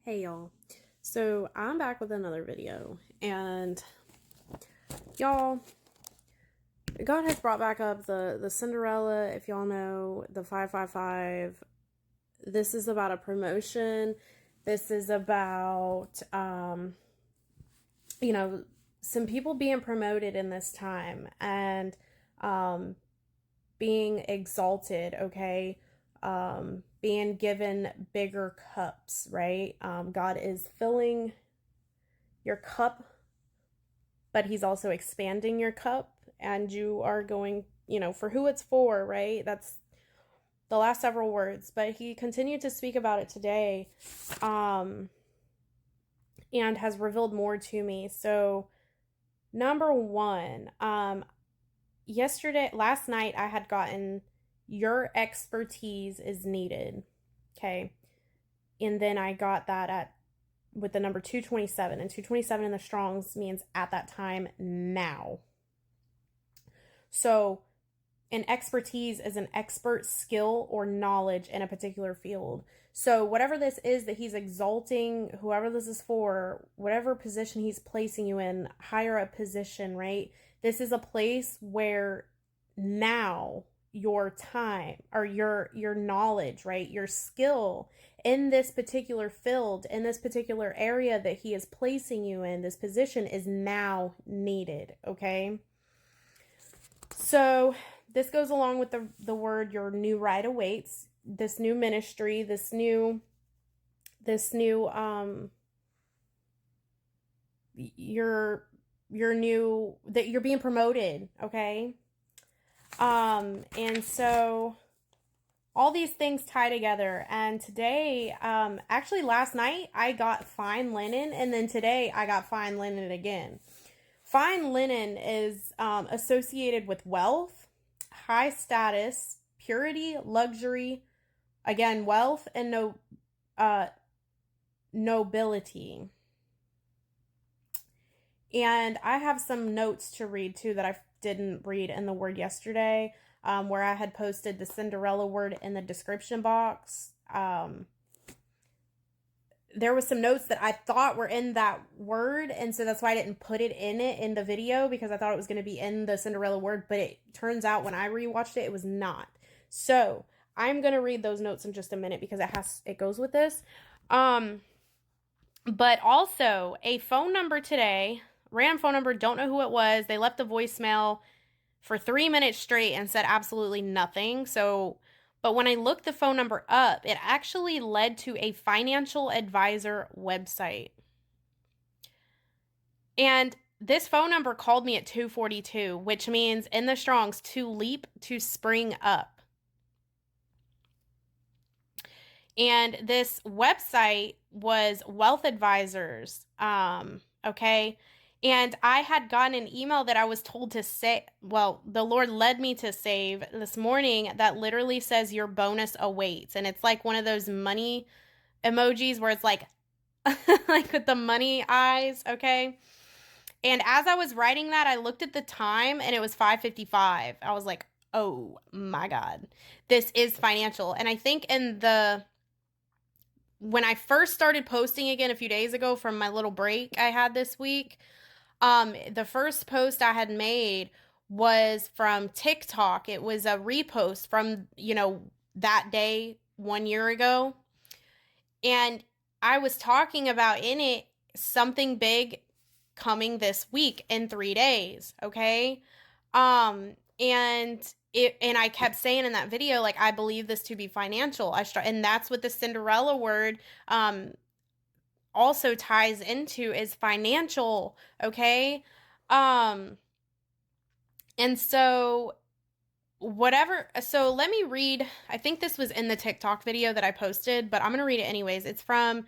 Hey y'all. So I'm back with another video, and y'all, God has brought back up the Cinderella. If y'all know the 555, this is about a promotion. This is about some people being promoted in this time and being exalted, okay? Being given bigger cups, right? God is filling your cup, but He's also expanding your cup, and you are going, for who it's for, right? That's the last several words, but He continued to speak about it today, and has revealed more to me. So, number one, last night, I had gotten your expertise is needed. Okay. And then I got that with the number 227, and 227 in the Strongs means at that time now. So an expertise is an expert skill or knowledge in a particular field. So whatever this is that He's exalting, whoever this is for, whatever position He's placing you in, higher up position, right? This is a place where now your time or your knowledge, right? Your skill in this particular field, in this particular area that He is placing you in, this position is now needed, okay? So this goes along with the word your new right awaits, this new ministry, this new your new, that you're being promoted, okay? And so all these things tie together. And today, actually last night I got fine linen, and then today I got fine linen again. Fine linen is associated with wealth, high status, purity, luxury, again, wealth, and nobility. And I have some notes to read too that I didn't read in the word yesterday, where I had posted the Cinderella word in the description box. There was some notes that I thought were in that word, and so that's why I didn't put it in the video, because I thought it was going to be in the Cinderella word, but it turns out when I rewatched it, it was not. So I'm going to read those notes in just a minute because it goes with this. But also a phone number today, random phone number, don't know who it was. They left a voicemail for 3 minutes straight and said absolutely nothing. So, but when I looked the phone number up, it actually led to a financial advisor website. And this phone number called me at 2:42, which means in the Strongs, to leap, to spring up. And this website was Wealth Advisors, okay? And I had gotten an email that I was told to say, well, the Lord led me to save this morning, that literally says your bonus awaits. And it's like one of those money emojis where it's like, like with the money eyes, okay? And as I was writing that, I looked at the time and it was 5:55. I was like, oh my God, this is financial. And I think when I first started posting again a few days ago from my little break I had this week, the first post I had made was from TikTok. It was a repost from, that day 1 year ago. And I was talking about in it something big coming this week in 3 days. Okay. And I kept saying in that video, like, I believe this to be financial. And that's what the Cinderella word, also ties into, is financial, okay? And so so let me read, I think this was in the TikTok video that I posted, but I'm going to read it anyways. It's from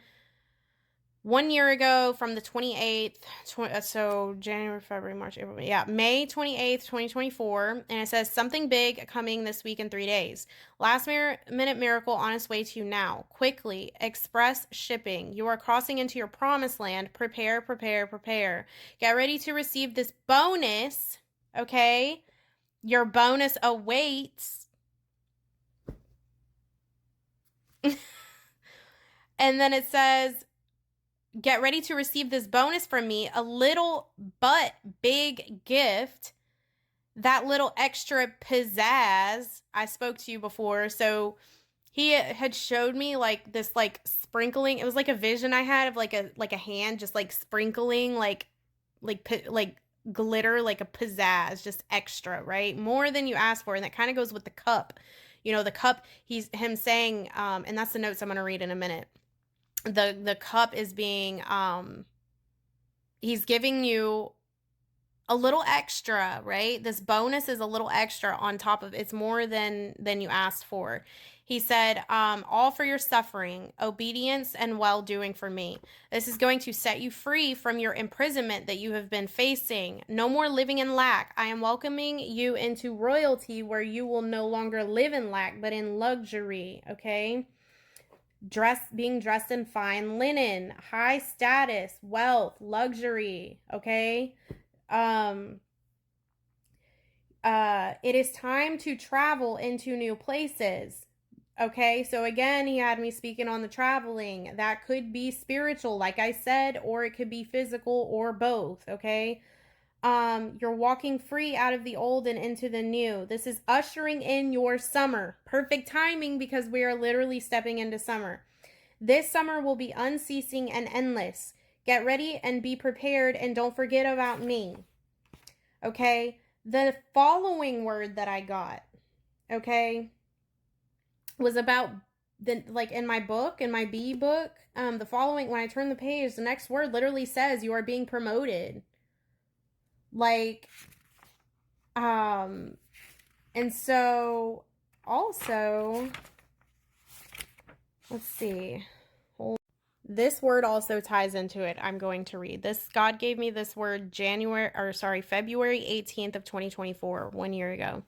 1 year ago, from the 28th, so January, February, March, April, May 28th, 2024, and it says, something big coming this week in 3 days. Last minute miracle on its way to you now. Quickly, express shipping. You are crossing into your promised land. Prepare, prepare, prepare. Get ready to receive this bonus, okay? Your bonus awaits. And then it says, get ready to receive this bonus from me, a little but big gift. That little extra pizzazz I spoke to you before. So he had showed me like this like sprinkling. It was like a vision I had of like a hand just like sprinkling like glitter, like a pizzazz, just extra, right? More than you asked for. And that kind of goes with the cup. You know, the cup, he's him saying, and that's the notes I'm gonna read in a minute. The cup is being he's giving you a little extra, right? This bonus is a little extra on top of, it's more than you asked for. He said, all for your suffering, obedience, and well-doing for me. This is going to set you free from your imprisonment that you have been facing. No more living in lack. I am welcoming you into royalty where you will no longer live in lack, but in luxury, okay? Being dressed in fine linen, high status, wealth, luxury, okay? It is time to travel into new places. Okay, so again, he had me speaking on the traveling. That could be spiritual, like I said, or it could be physical or both, okay? You're walking free out of the old and into the new. This is ushering in your summer. Perfect timing because we are literally stepping into summer. This summer will be unceasing and endless. Get ready and be prepared, and don't forget about me. Okay? The following word that I got, okay, was about the, like in my book, in my B book, the following, when I turn the page, the next word literally says you are being promoted. Like, and so also, let's see. This word also ties into it. I'm going to read this. God gave me this word February 18th of 2024, 1 year ago.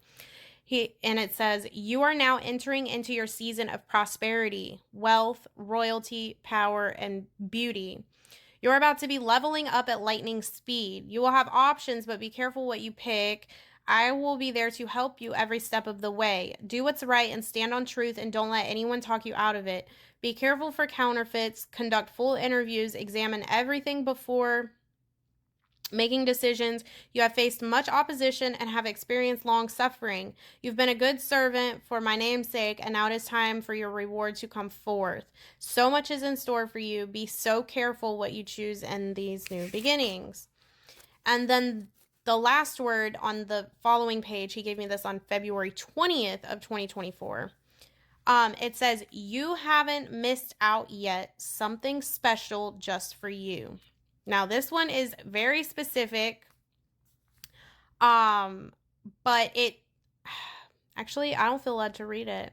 And it says, you are now entering into your season of prosperity, wealth, royalty, power, and beauty. You're about to be leveling up at lightning speed. You will have options, but be careful what you pick. I will be there to help you every step of the way. Do what's right and stand on truth, and don't let anyone talk you out of it. Be careful for counterfeits. Conduct full interviews. Examine everything before making decisions. You have faced much opposition and have experienced long suffering. You've been a good servant for my name's sake, and now it is time for your reward to come forth. So much is in store for you. Be so careful what you choose in these new beginnings. And then the last word on the following page, he gave me this on February 20th of 2024. It says, you haven't missed out yet. Something special just for you. Now, this one is very specific, but it, actually, I don't feel led to read it.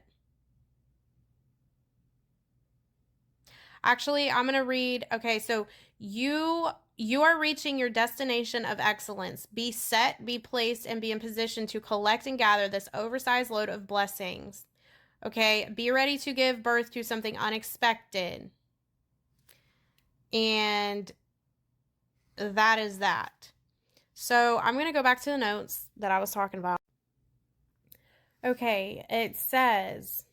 Actually, I'm going to read, okay, so you are reaching your destination of excellence. Be set, be placed, and be in position to collect and gather this oversized load of blessings. Okay, be ready to give birth to something unexpected. And that is that. So I'm going to go back to the notes that I was talking about. Okay, it says,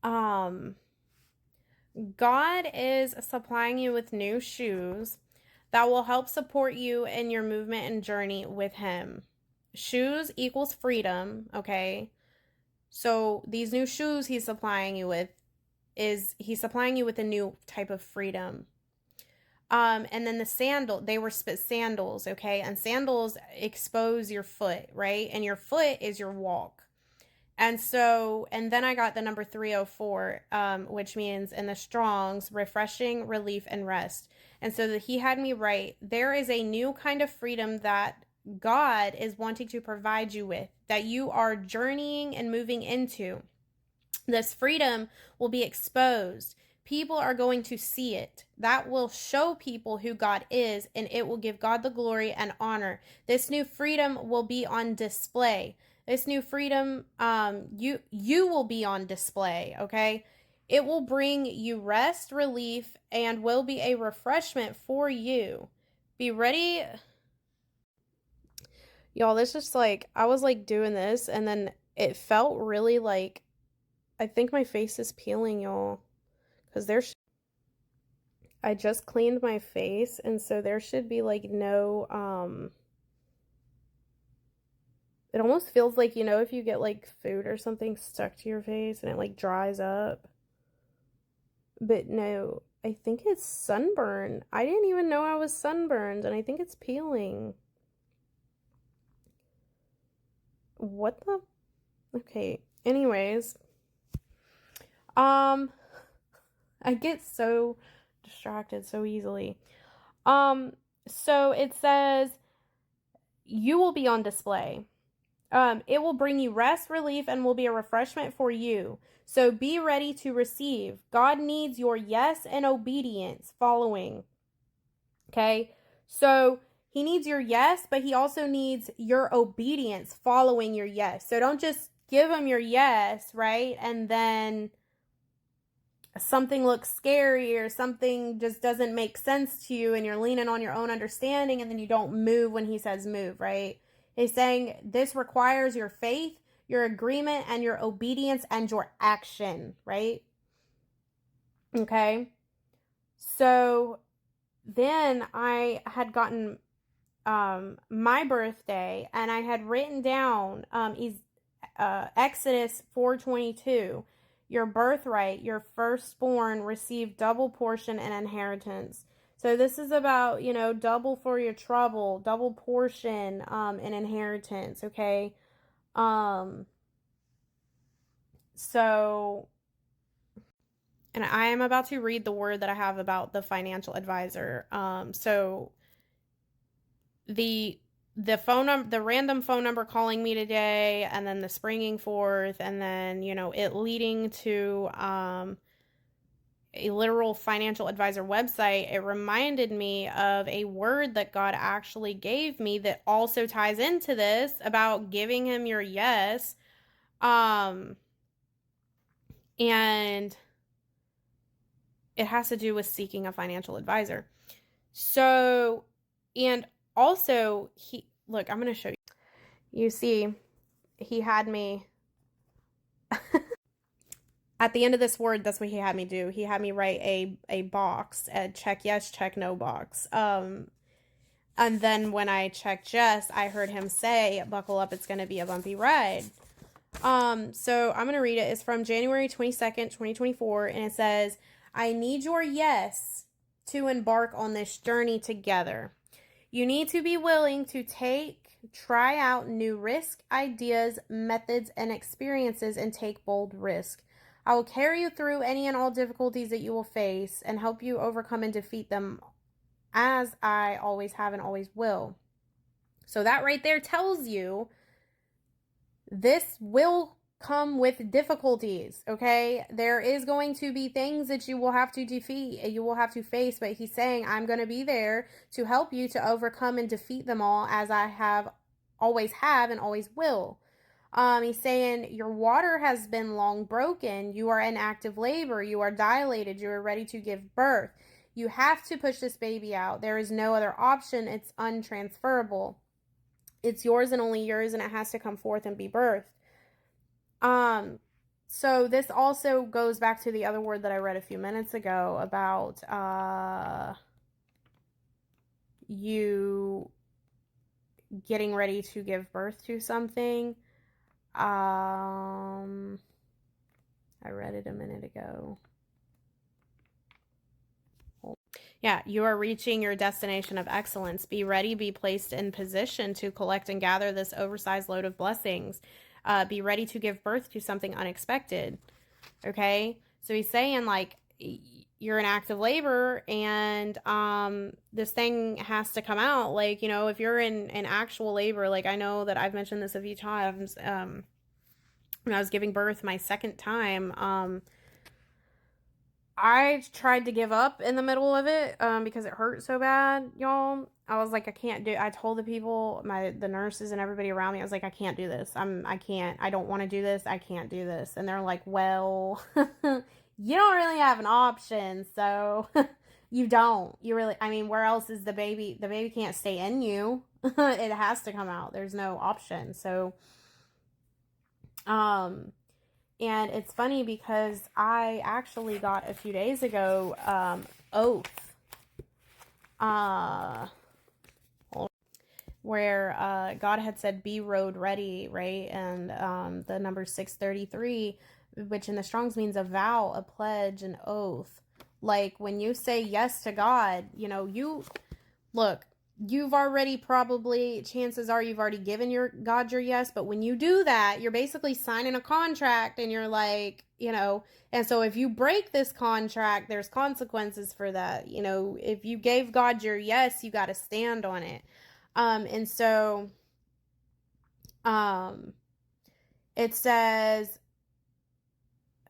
God is supplying you with new shoes that will help support you in your movement and journey with Him. Shoes equals freedom, okay? So these new shoes He's supplying you with He's supplying you with a new type of freedom. And then the they were sandals, okay? And sandals expose your foot, right? And your foot is your walk. And so, and then I got the number 304, which means in the Strongs, refreshing, relief, and rest. And so that he had me write, there is a new kind of freedom that God is wanting to provide you with, that you are journeying and moving into. This freedom will be exposed. People are going to see it. That will show people who God is, and it will give God the glory and honor. This new freedom will be on display. This new freedom, you will be on display, okay? It will bring you rest, relief, and will be a refreshment for you. Be ready. Y'all, this just like, I was like doing this, and then it felt really like, I think my face is peeling, y'all. Because there's I just cleaned my face, and so there should be like no, it almost feels like, you know, if you get like food or something stuck to your face and it like dries up. But no, I think it's sunburn. I didn't even know I was sunburned, and I think it's peeling. What the? Okay. Anyways, um, I get so distracted so easily. Um, so it says you will be on display. It will bring you rest, relief, and will be a refreshment for you. So be ready to receive. God needs your yes and obedience following. Okay? So he needs your yes, but he also needs your obedience following your yes. So don't just give him your yes, right? And then something looks scary or something just doesn't make sense to you and you're leaning on your own understanding and then you don't move when he says move, right? He's saying this requires your faith, your agreement, and your obedience and your action, right? Okay. So then I had gotten my birthday and I had written down Exodus 4:22, your birthright, your firstborn receive double portion and inheritance. So this is about, you know, double for your trouble, double portion and inheritance, okay? Um so and I am about to read the word that I have about the financial advisor. So the the random phone number calling me today, and then the springing forth, and then, you know, it leading to a literal financial advisor website, it reminded me of a word that God actually gave me that also ties into this about giving him your yes. And it has to do with seeking a financial advisor. So, and also look, I'm going to show you. You see, he had me at the end of this word, that's what he had me do. He had me write a box, a check yes, check no box. And then when I checked yes, I heard him say, buckle up, it's going to be a bumpy ride. So I'm going to read it. It's from January 22nd, 2024, and it says, I need your yes to embark on this journey together. You need to be willing to try out new risk, ideas, methods, and experiences and take bold risk. I will carry you through any and all difficulties that you will face and help you overcome and defeat them as I always have and always will. So that right there tells you this will come with difficulties, okay? There is going to be things that you will have to defeat, you will have to face, but he's saying, I'm going to be there to help you to overcome and defeat them all as I always have and always will. He's saying your water has been long broken. You are in active labor. You are dilated. You are ready to give birth. You have to push this baby out. There is no other option. It's untransferable. It's yours and only yours, and it has to come forth and be birthed. So this also goes back to the other word that I read a few minutes ago about you getting ready to give birth to something. I read it a minute ago. Yeah, you are reaching your destination of excellence. Be ready, be placed in position to collect and gather this oversized load of blessings. Be ready to give birth to something unexpected. Okay? So he's saying, like, you're in active labor and this thing has to come out. Like, you know, if you're in actual labor, like, I know that I've mentioned this a few times, when I was giving birth my second time, I tried to give up in the middle of it because it hurt so bad, y'all. I was like, I can't do. I told the people, the nurses and everybody around me, I was like, I can't do this. I can't. I don't want to do this. I can't do this. And they're like, well, you don't really have an option, so you don't. You really. I mean, where else is the baby? The baby can't stay in you. It has to come out. There's no option. So, and it's funny because I actually got a few days ago oath uh, where God had said, be road ready, right? And the number 633, which in the Strongs means a vow, a pledge, an oath. Like when you say yes to God, look, you've already probably, chances are you've already given God your yes, but when you do that, you're basically signing a contract and you're like, and so if you break this contract, there's consequences for that. If you gave God your yes, you got to stand on it. And so it says,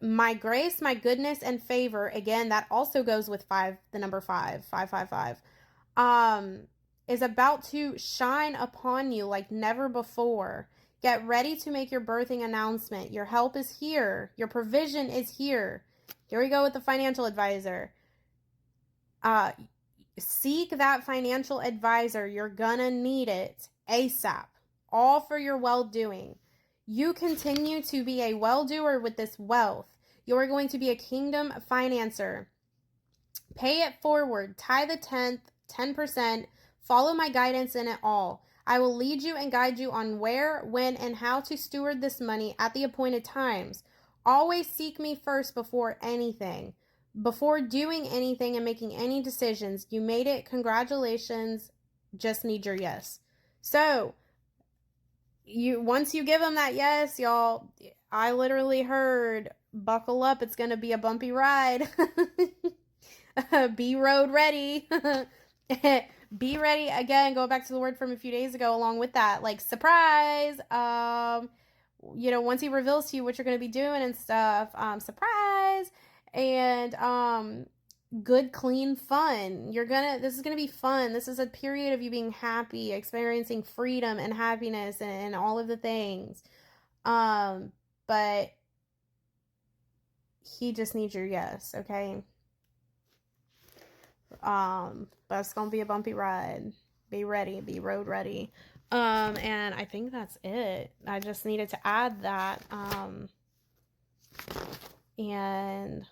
my grace, my goodness, and favor, again, that also goes with the number 555, is about to shine upon you like never before. Get ready to make your birthing announcement. Your help is here. Your provision is here. Here we go with the financial advisor. Seek that financial advisor. You're gonna need it ASAP. All for your well-doing. You continue to be a well-doer with this wealth. You are going to be a kingdom financer. Pay it forward. Tithe the 10%. Follow my guidance in it all. I will lead you and guide you on where, when, and how to steward this money at the appointed times. Always seek me first before anything. Before doing anything and making any decisions. You made it. Congratulations. Just need your yes. So, once you give them that yes, y'all, I literally heard, buckle up, it's going to be a bumpy ride. Be road ready. Be ready. Again, go back to the word from a few days ago along with that, like surprise. Once he reveals to you what you're going to be doing and stuff, surprise. And good, clean fun. This is going to be fun. This is a period of you being happy, experiencing freedom and happiness and all of the things. But he just needs your yes, okay? But it's gonna be a bumpy ride. Be ready, be road ready. And I think that's it. I just needed to add that. And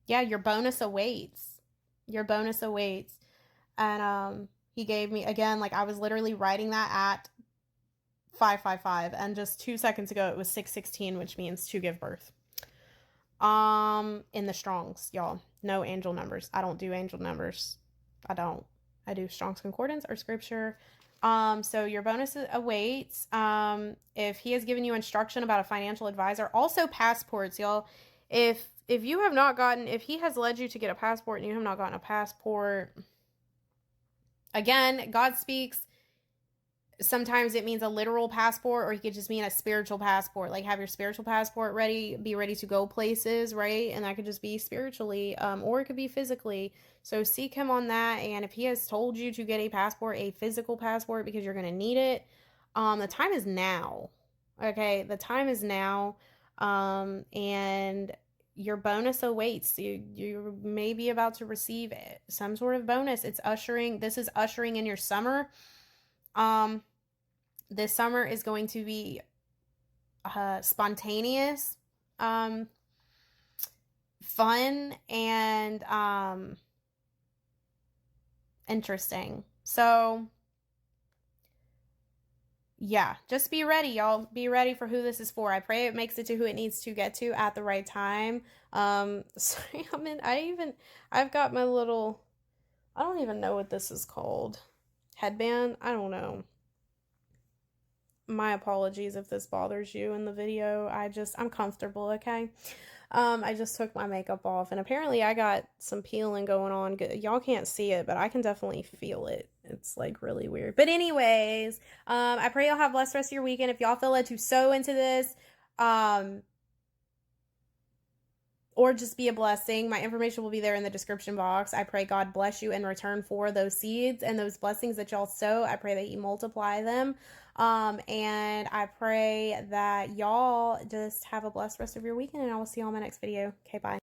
yeah, your bonus awaits. Your bonus awaits. And he gave me, again, like I was literally writing that at 555, and just 2 seconds ago it was 616, which means to give birth. In the Strongs, y'all. No angel numbers. I don't do angel numbers. I don't. I do Strong's Concordance or scripture. So your bonus awaits. If he has given you instruction about a financial advisor, also passports, y'all. If you have not gotten, if he has led you to get a passport and you have not gotten a passport, again, God speaks. Sometimes it means a literal passport, or he could just mean a spiritual passport. Like have your spiritual passport ready, be ready to go places, right? And that could just be spiritually, or it could be physically. So seek him on that. And if he has told you to get a passport, a physical passport, because you're going to need it, the time is now. Okay, the time is now. And your bonus awaits. You may be about to receive some sort of bonus. This is ushering in your summer. This summer is going to be spontaneous, fun, and interesting. So yeah, just be ready, y'all. Be ready for who this is for. I pray it makes it to who it needs to get to at the right time. Sorry, I've got my little, I don't even know what this is called. Headband? I don't know. My apologies if this bothers you in the video. I'm comfortable, okay? I just took my makeup off, and apparently I got some peeling going on. Y'all can't see it, but I can definitely feel it. It's like really weird. But anyways, I pray y'all have a blessed rest of your weekend. If y'all feel led to sow into this, or just be a blessing, my information will be there in the description box. I pray God bless you in return for those seeds and those blessings that y'all sow. I pray that you multiply them. And I pray that y'all just have a blessed rest of your weekend, and I will see you on my next video. Okay, bye.